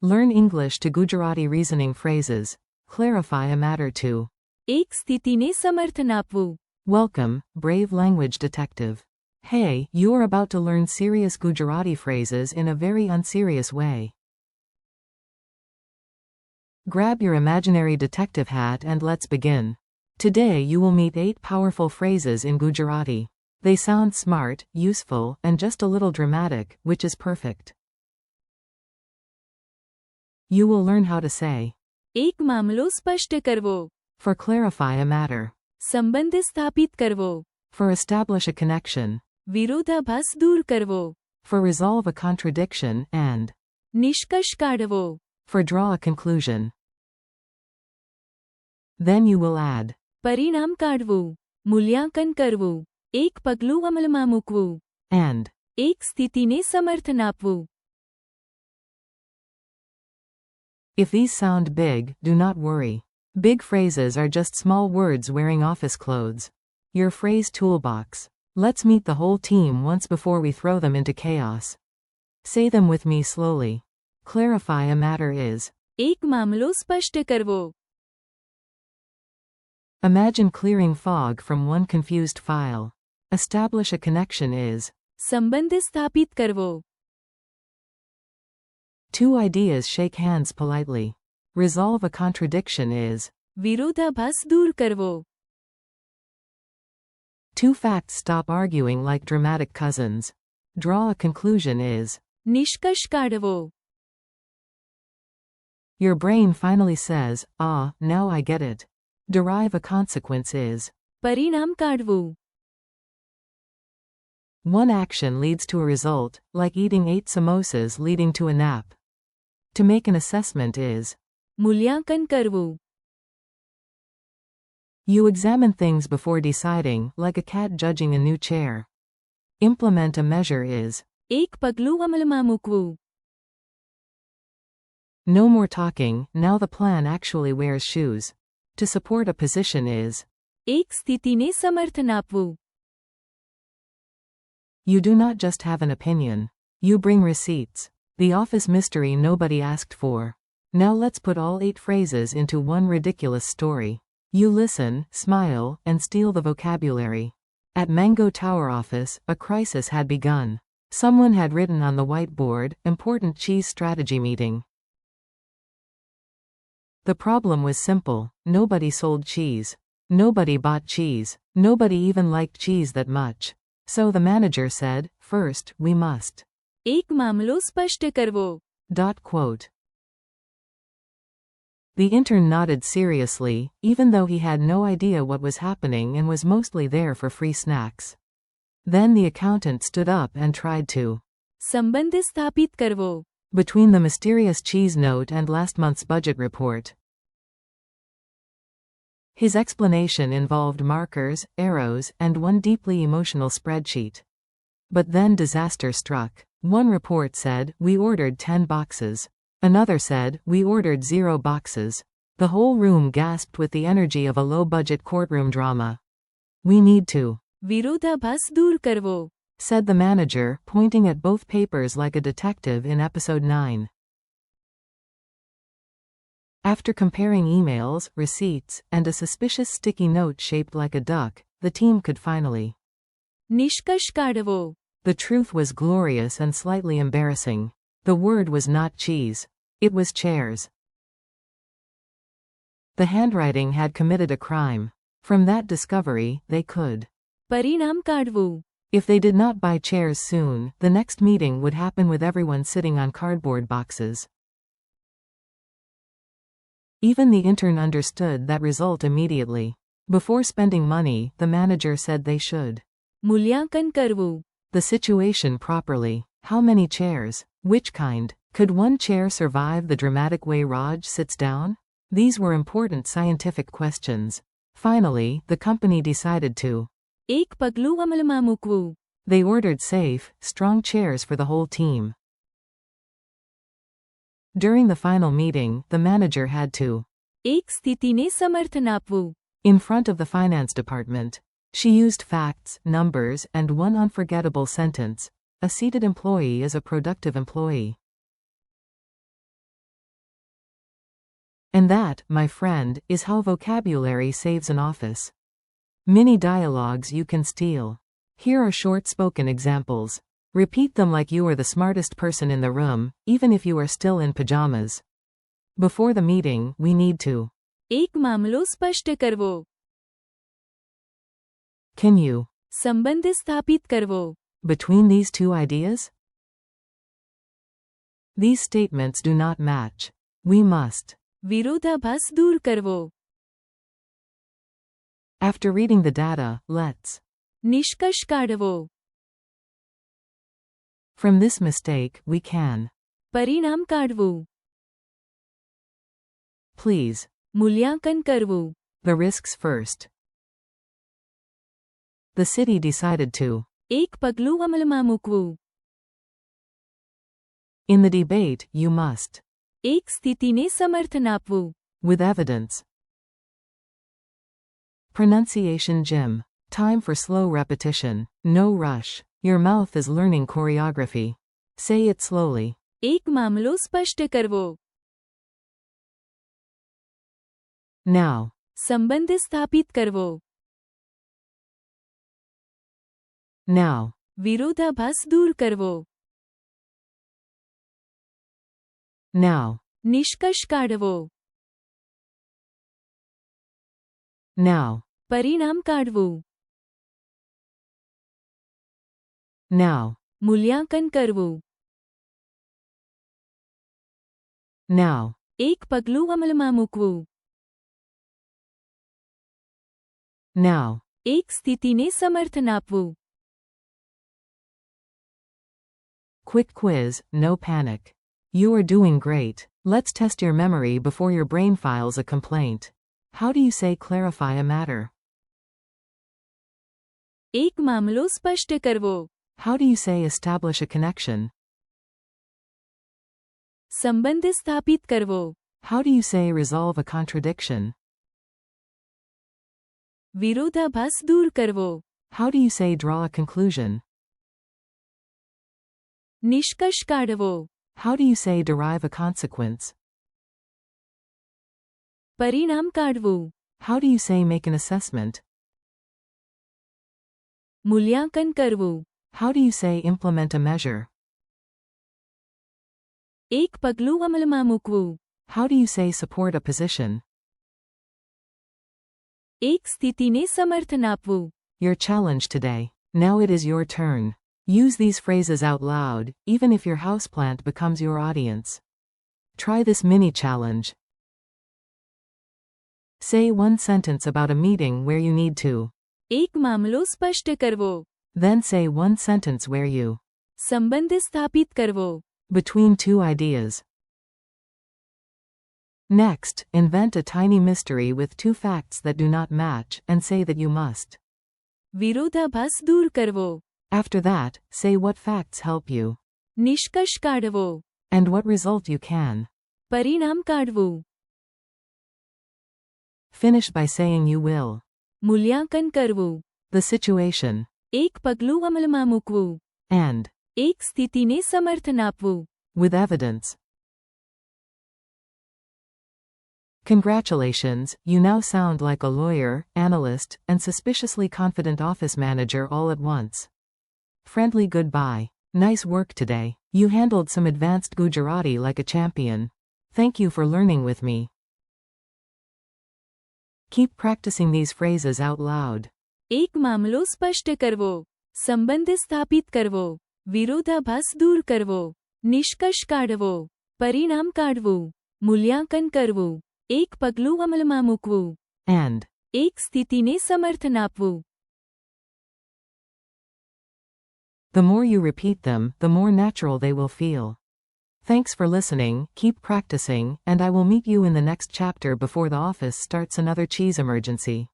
Learn English to Gujarati reasoning phrases. Clarify a matter to. એક સ્થિતિને સમર્થન આપવું. Welcome, brave language detective. Hey, you are about to learn serious Gujarati phrases in a very unserious way. Grab your imaginary detective hat and let's begin. Today you will meet 8 powerful phrases in Gujarati. They sound smart, useful, and just a little dramatic, which is perfect. You will learn how to say, એક મામલો સ્પષ્ટ કરવો. for clarify a matter, સંબંધ સ્થાપિત કરવો. for establish a connection, વિરોધાભાસ દૂર કરવો. for resolve a contradiction, and નિષ્કર્ષ કાઢવો. for draw a conclusion. Then you will add, પરિણામ કાઢવું. મૂલ્યાંકન કરવું. એક પગલું અમલમાં મૂકવું. and. એક સ્થિતિને સમર્થન આપવું. If these sound big, do not worry. Big phrases are just small words wearing office clothes. Your phrase toolbox. Let's meet the whole team once before we throw them into chaos. Say them with me slowly. Clarify a matter is. એક મામલો સ્પષ્ટ કરવો. Imagine clearing fog from one confused file. Establish a connection is. સંબંધ સ્થાપિત કરવો. 2 ideas shake hands politely. Resolve a contradiction is. વિરોધાભાસ દૂર કરવો. 2 facts stop arguing like dramatic cousins. Draw a conclusion is. નિષ્કર્ષ કાઢવો. Your brain finally says, ah, now I get it. Derive a consequence is. પરિણામ કાઢવું. One action leads to a result, like eating 8 samosas leading to a nap. To make an assessment is. મૂલ્યાંકન કરવું. You examine things before deciding, like a cat judging a new chair. Implement a measure is. એક પગલું અમલમાં મૂકવું. No more talking, now the plan actually wears shoes. To support a position is. એક સ્થિતિને સમર્થન આપવું. You do not just have an opinion. You bring receipts. The office mystery nobody asked for. Now let's put all 8 phrases into one ridiculous story. You listen, smile, and steal the vocabulary. At Mango Tower office, a crisis had begun. Someone had written on the whiteboard, important cheese strategy meeting. The problem was simple. Nobody sold cheese. Nobody bought cheese. Nobody even liked cheese that much. So the manager said, first, we must. એક મામલો સ્પષ્ટ કરવો. Quote. The intern nodded seriously, even though he had no idea what was happening and was mostly there for free snacks. Then the accountant stood up and tried to. સંબંધ સ્થાપિત કરવો. Between the mysterious cheese note and last month's budget report. His explanation involved markers, arrows, and one deeply emotional spreadsheet. But then disaster struck. One report said, we ordered 10 boxes. Another said, we ordered 0 boxes. The whole room gasped with the energy of a low-budget courtroom drama. We need to. વિરોધાભાસ દૂર કરવો. Said the manager, pointing at both papers like a detective in episode 9. After comparing emails, receipts, and a suspicious sticky note shaped like a duck, the team could finally. નિષ્કર્ષ કાઢવો. The truth was glorious and slightly embarrassing. The word was not cheese. It was chairs. The handwriting had committed a crime. From that discovery, they could. પરિણામ કાઢવું. If they did not buy chairs soon, the next meeting would happen with everyone sitting on cardboard boxes. Even the intern understood that result immediately. Before spending money, the manager said they should. મૂલ્યાંકન કરવું. The situation properly. How many chairs? Which kind? Could one chair survive the dramatic way Raj sits down? These were important scientific questions. Finally, the company decided to. એક પગલું અમલમાં મૂકવું. They ordered safe, strong chairs for the whole team. During the final meeting, the manager had to. એક સ્થિતિને સમર્થન આપવું. In front of the finance department. She used facts, numbers, and one unforgettable sentence. A seated employee is a productive employee. And that, my friend, is how vocabulary saves an office. Mini dialogues you can steal. Here are short spoken examples. Repeat them like you are the smartest person in the room, even if you are still in pajamas. Before the meeting, we need to. एक मामलो स्पष्ट करवो. Can you? संबंध स्थापित करवो. Between these two ideas? These statements do not match. We must. विरोधाभास दूर करवो. After reading the data, let's. निष्कर्ष काढवो. From this mistake, we can. परिणाम काढवू. Please. मूल्यांकन करवू. The risks first. The city decided to. એક પગલું અમલમાં મૂકવું. In the debate, you must. એક સ્થિતિને સમર્થન આપવું. With evidence. Pronunciation gym. Time for slow repetition. No rush. Your mouth is learning choreography. Say it slowly. એક મામલો સ્પષ્ટ કરવો. Now. સંબંધ સ્થાપિત કરવો. Now. વિરોધાભાસ દૂર કરવો. Now. નિષ્કર્ષ કાઢવો. Now. પરિણામ કાઢવું. Now. મૂલ્યાંકન કરવું. Now. એક પગલું અમલમાં મૂકવું. Now. એક સ્થિતિને સમર્થન આપવું. Quick quiz, no panic. You are doing great. Let's test your memory before your brain files a complaint. How do you say clarify a matter? એક મામલો સ્પષ્ટ કરવો. How do you say establish a connection? સંબંધ સ્થાપિત કરવો. How do you say resolve a contradiction? વિરોધાભાસ દૂર કરવો. How do you say draw a conclusion? નિષ્કર્ષ કાઢવો. How do you say derive a consequence? પરિણામ કાઢવું. How do you say make an assessment? મૂલ્યાંકન કરવું. How do you say implement a measure? એક પગલું અમલમાં મૂકવું. How do you say support a position? એક સ્થિતિને સમર્થન આપવું. Your challenge today. Now it is your turn. Use these phrases out loud, even if your houseplant becomes your audience. Try this mini challenge. Say one sentence about a meeting where you need to. એક મામલો સ્પષ્ટ કરવો. Then say one sentence where you. સંબંધ સ્થાપિત કરવો. Between two ideas. Next, invent a tiny mystery with two facts that do not match and say that you must. વિરોધાભાસ દૂર કરવો. After that, say what facts help you. નિષ્કર્ષ કાઢવો. And what result you can. પરિણામ કાઢવું. Finish by saying you will. મૂલ્યાંકન કરવું. The situation. એક પગલું અમલમાં મૂકવું. And. એક સ્થિતિને સમર્થન આપવું. With evidence. Congratulations, you now sound like a lawyer, analyst, and suspiciously confident office manager all at once. Friendly goodbye. Nice work today. You handled some advanced Gujarati like a champion. Thank you for learning with me. Keep practicing these phrases out loud. એક મામલો સ્પષ્ટ કરવો. સંબંધ સ્થાપિત કરવો. વિરોધાભાસ દૂર કરવો. નિષ્કર્ષ કાઢવો. પરિણામ કાઢવું. મૂલ્યાંકન કરવું. એક પગલું અમલમાં મૂકવું. And. એક સ્થિતિને સમર્થન આપવું. The more you repeat them, the more natural they will feel. Thanks for listening, keep practicing, and I will meet you in the next chapter before the office starts another cheese emergency.